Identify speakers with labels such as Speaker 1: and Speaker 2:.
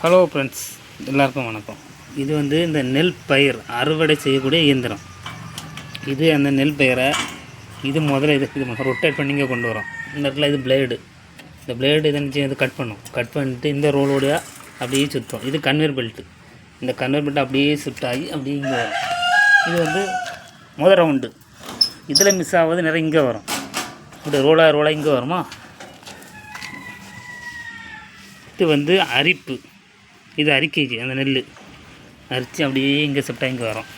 Speaker 1: Hello friends, எல்லாருக்கும் வணக்கம். இது வந்து இந்த நெல் பயிர் அறுவடை செய்யக்கூடிய இயந்திரம். இது அந்த நெல் பயிரை இது முதல்ல இது ரொட்டேட் பண்ணி இங்கே கொண்டு வரோம். இந்த இடத்துல இது பிளேடு. இந்த பிளேடு இதை கட் பண்ணிட்டு இந்த ரோலோடைய அப்படியே சுற்றும். இது கன்வேர் பெல்ட்டு. இந்த கன்வேர் பெல்ட் அப்படியே ஷிஃப்ட் ஆகி அப்படியே இங்கே வரும். இது வந்து முதல் ரவுண்டு. இதில் மிஸ் ஆகுது நிறைய இங்கே வரும். இப்படி ரோலாக இங்கே வருமா. இது வந்து அரிப்பு. இது அரிக்கைக்கு அந்த நெல் அரித்து அப்படியே இங்கே ஷிஃப்டாக இங்கே வரும்.